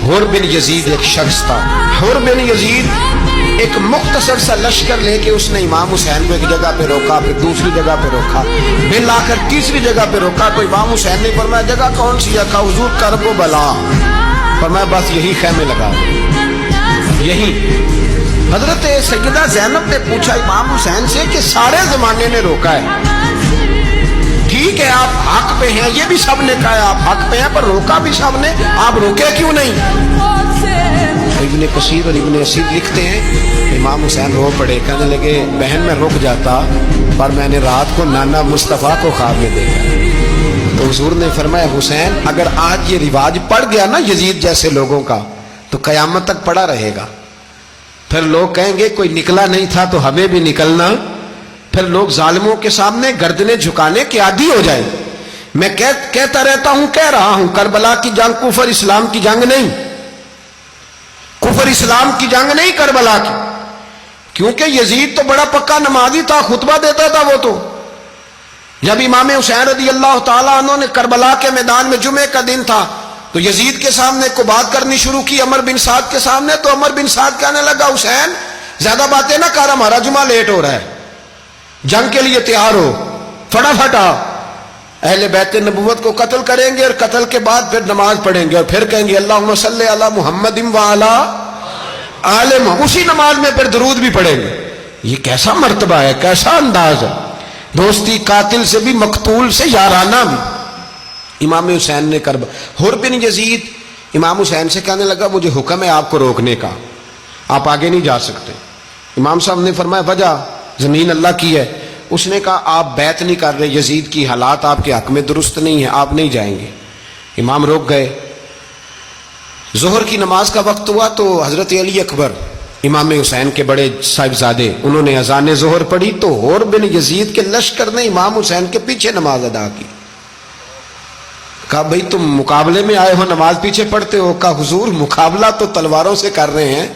حر بن یزید ایک شخص تھا. حر بن یزید ایک مختصر سا لشکر لے کے اس نے امام حسین کو ایک جگہ پہ روکا, پھر دوسری جگہ پہ روکا, پھر لا کر تیسری جگہ پہ روکا. تو امام حسین نے فرمایا جگہ کون سی ہے؟ کہا حضور کرب و بلا. فرمایا بس یہی خیمے لگا یہی. حضرت سیدہ زینب نے پوچھا امام حسین سے کہ سارے زمانے نے روکا ہے, ٹھیک ہے آپ حق پہ ہیں, یہ بھی سب نے کہا آپ حق پہ ہیں, پر روکا بھی سب نے, آپ روکے کیوں نہیں؟ ابن کثیر اور ابن اسیر لکھتے ہیں امام حسین رو پڑے, کہنے لگے بہن میں رک جاتا پر میں نے رات کو نانا مصطفیٰ کو خواب میں دیکھا. تو حضور نے فرمایا حسین اگر آج یہ رواج پڑ گیا نا یزید جیسے لوگوں کا تو قیامت تک پڑا رہے گا. پھر لوگ کہیں گے کوئی نکلا نہیں تھا تو ہمیں بھی نکلنا. پھر لوگ ظالموں کے سامنے گردنیں جھکانے کے عادی ہو جائیں. میں کہتا رہتا ہوں, کہہ رہا ہوں, کربلا کی جنگ کفر اسلام کی جنگ نہیں, کفر اسلام کی جنگ نہیں کربلا کی. کیونکہ یزید تو بڑا پکا نمازی تھا, خطبہ دیتا تھا. وہ تو جب امام حسین رضی اللہ تعالیٰ عنہ نے کربلا کے میدان میں جمعے کا دن تھا تو یزید کے سامنے کو بات کرنی شروع کی, عمر بن سعد کے سامنے. تو عمر بن سعد کہنے لگا حسین زیادہ باتیں نہ کر, ہمارا جمعہ لیٹ ہو رہا ہے, جنگ کے لیے تیار ہو, فٹافٹ آ. اہل بیت نبوت کو قتل کریں گے اور قتل کے بعد پھر نماز پڑھیں گے اور پھر کہیں گے اللہم صلی علی محمد وعلی آل محمد, اسی نماز میں پھر درود بھی پڑھیں گے. یہ کیسا مرتبہ ہے, کیسا انداز ہے, دوستی قاتل سے بھی مقتول سے یارانہ بھی. امام حسین نے حر بن یزید امام حسین سے کہنے لگا مجھے حکم ہے آپ کو روکنے کا, آپ آگے نہیں جا سکتے. امام صاحب نے فرمایا وجہ زمین اللہ کی ہے. اس نے کہا آپ بیعت نہیں کر رہے, یزید کی حالات آپ کے حق میں درست نہیں ہے, آپ نہیں جائیں گے. امام روک گئے. ظہر کی نماز کا وقت ہوا تو حضرت علی اکبر امام حسین کے بڑے صاحبزادے انہوں نے اذان ظہر پڑھی تو حر بن یزید کے لشکر نے امام حسین کے پیچھے نماز ادا کی. کہا بھئی تم مقابلے میں آئے ہو, نماز پیچھے پڑھتے ہو؟ کہا حضور مقابلہ تو تلواروں سے کر رہے ہیں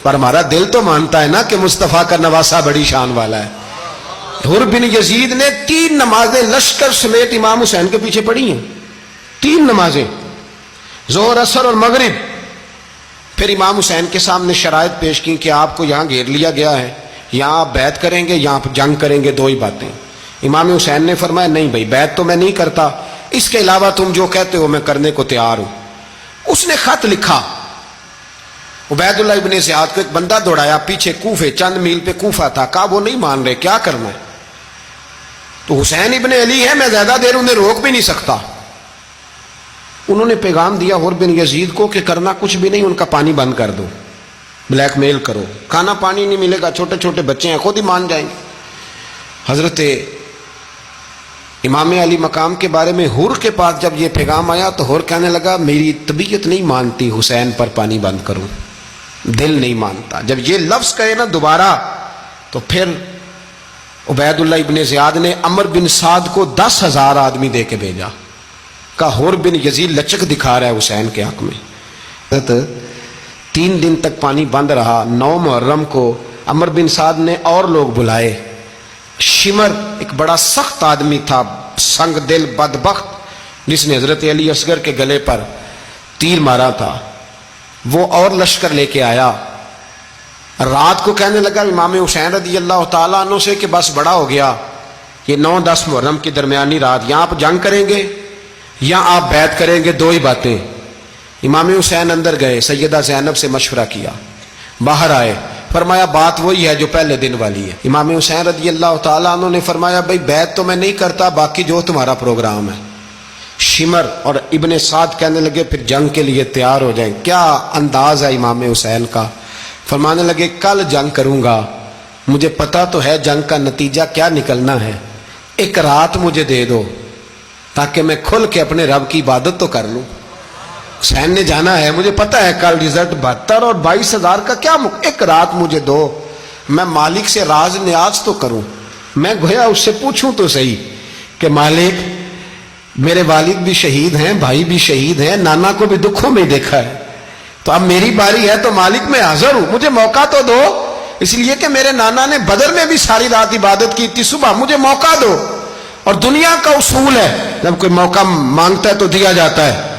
پر ہمارا دل تو مانتا ہے نا کہ مصطفیٰ کا نواسہ بڑی شان والا ہے. حر بن یزید نے 3 نمازیں لشکر سمیت امام حسین کے پیچھے پڑھی ہیں, 3 نمازیں, ظہر اثر اور مغرب. پھر امام حسین کے سامنے شرائط پیش کی کہ آپ کو یہاں گھیر لیا گیا ہے, یہاں آپ بیعت کریں گے, یہاں جنگ کریں گے, 2 ہی باتیں. امام حسین نے فرمایا نہیں بھائی بیعت تو میں نہیں کرتا, اس کے علاوہ تم جو کہتے ہو میں کرنے کو تیار ہوں. اس نے خط لکھا, عبید اللہ ابن زیاد کو ایک بندہ دوڑایا پیچھے, کوفے چند میل پہ کوفہ تھا. کہا وہ نہیں مان رہے, کیا کرنا ہے؟ تو حسین ابن علی ہے, میں زیادہ دیر انہیں روک بھی نہیں سکتا. انہوں نے پیغام دیا حر بن یزید کو کہ کرنا کچھ بھی نہیں, ان کا پانی بند کر دو, بلیک میل کرو, کھانا پانی نہیں ملے گا, چھوٹے چھوٹے بچے ہیں, خود ہی مان جائیں گے. حضرت امام علی مقام کے بارے میں حر کے پاس جب یہ پیغام آیا تو حر کہنے لگا میری طبیعت نہیں مانتی حسین پر پانی بند کروں, دل نہیں مانتا. جب یہ لفظ کہے نا دوبارہ تو پھر عبید اللہ ابن زیاد نے عمر بن سعد کو 10,000 آدمی دے کے بھیجا. کہا حر بن یزید لچک دکھا رہا ہے حسین کے حق میں. 3 دن تک پانی بند رہا. 9 محرم کو عمر بن سعد نے اور لوگ بلائے. شمر ایک بڑا سخت آدمی تھا, سنگ دل بدبخت, جس نے حضرت علی اصغر کے گلے پر تیر مارا تھا, وہ اور لشکر لے کے آیا. رات کو کہنے لگا امام حسین رضی اللہ تعالیٰ عنہ سے کہ بس بڑا ہو گیا, یہ 9-10 محرم کی درمیانی رات, یہاں آپ جنگ کریں گے یا آپ بیعت کریں گے, 2 ہی باتیں. امام حسین اندر گئے, سیدہ زینب سے مشورہ کیا, باہر آئے, فرمایا بات وہی ہے جو پہلے دن والی ہے. امام حسین رضی اللہ تعالیٰ عنہ نے فرمایا بھئی بیعت تو میں نہیں کرتا, باقی جو تمہارا پروگرام ہے. شمر اور ابن سعد کہنے لگے پھر جنگ کے لیے تیار ہو جائیں. کیا انداز ہے امام حسین کا. فرمانے لگے کل جنگ کروں گا, مجھے پتا تو ہے جنگ کا نتیجہ کیا نکلنا ہے, 1 رات مجھے دے دو تاکہ میں کھل کے اپنے رب کی عبادت تو کر لوں. حسین نے جانا ہے, مجھے پتا ہے کل رزلٹ 72 اور 22,000 کا کیا 1 رات مجھے دو, میں مالک سے راز نیاز تو کروں. میں گویا اس سے پوچھوں تو صحیح کہ مالک میرے والد بھی شہید ہیں, بھائی بھی شہید ہیں, نانا کو بھی دکھوں میں دیکھا ہے, تو اب میری باری ہے تو مالک میں حاضر ہوں, مجھے موقع تو دو. اس لیے کہ میرے نانا نے بدر میں بھی ساری رات عبادت کی تھی, صبح مجھے موقع دو. اور دنیا کا اصول ہے جب کوئی موقع مانگتا ہے تو دیا جاتا ہے.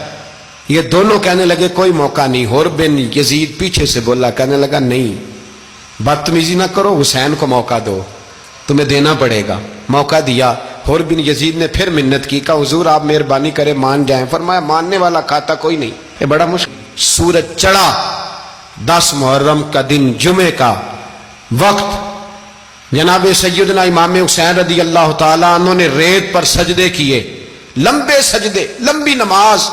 یہ دونوں کہنے لگے کوئی موقع نہیں. حر بن یزید پیچھے سے بولا, کہنے لگا نہیں بدتمیزی نہ کرو, حسین کو موقع دو, تمہیں دینا پڑے گا. موقع دیا. حر بن یزید نے پھر منت کی, کہا حضور آپ مہربانی کرے مان جائیں. فرمایا ماننے والا کھاتا کوئی نہیں. یہ بڑا مشکل. سورج چڑھا, 10 محرم کا دن, جمعے کا وقت. جناب سیدنا امام حسین رضی اللہ تعالیٰ عنہ نے ریت پر سجدے کیے, لمبے سجدے, لمبی نماز.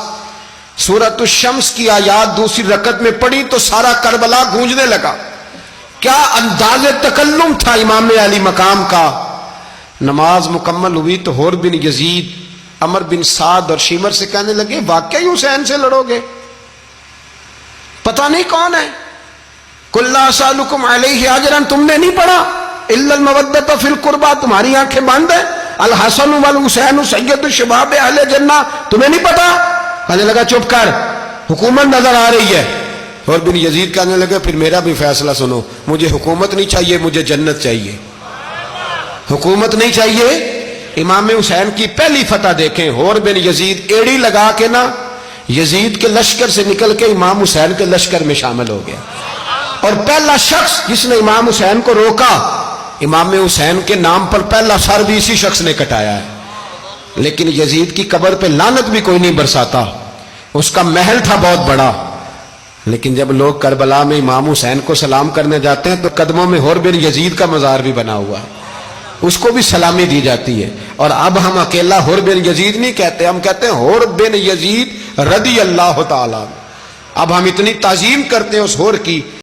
سورۃ الشمس کی آیات دوسری رکعت میں پڑھی تو سارا کربلا گونجنے لگا. کیا انداز تکلم تھا امام علی مقام کا. نماز مکمل ہوئی تو حر بن یزید, عمر بن سعد اور شیمر سے کہنے لگے واقعی حسین سے لڑو گے؟ پتہ نہیں کون ہے. قل لا اسالکم علیہ اجرا, تم نے نہیں پڑھا الا المودۃ فی القربى, تمہاری آنکھیں بند ہیں. الحسن والحسین سید الشباب اہل جنہ, تمہیں نہیں پتا؟ کہنے لگا چپ کر, حکومت نظر آ رہی ہے. اور بن یزید کہنے لگے پھر میرا بھی فیصلہ سنو, مجھے حکومت نہیں چاہیے, مجھے جنت چاہیے. حکومت نہیں چاہیے. امام حسین کی پہلی فتح دیکھیں, حر بن یزید ایڑی لگا کے نا یزید کے لشکر سے نکل کے امام حسین کے لشکر میں شامل ہو گیا. اور پہلا شخص جس نے امام حسین کو روکا, امام حسین کے نام پر پہلا سر بھی اسی شخص نے کٹایا ہے. لیکن یزید کی قبر پہ لعنت بھی کوئی نہیں برساتا, اس کا محل تھا بہت بڑا. لیکن جب لوگ کربلا میں امام حسین کو سلام کرنے جاتے ہیں تو قدموں میں حر بن یزید کا مزار بھی بنا ہوا ہے, اس کو بھی سلامی دی جاتی ہے. اور اب ہم اکیلا حر بن یزید نہیں کہتے, ہم کہتے ہیں حر بن یزید رضی اللہ تعالیٰ. اب ہم اتنی تعظیم کرتے ہیں اس حر کی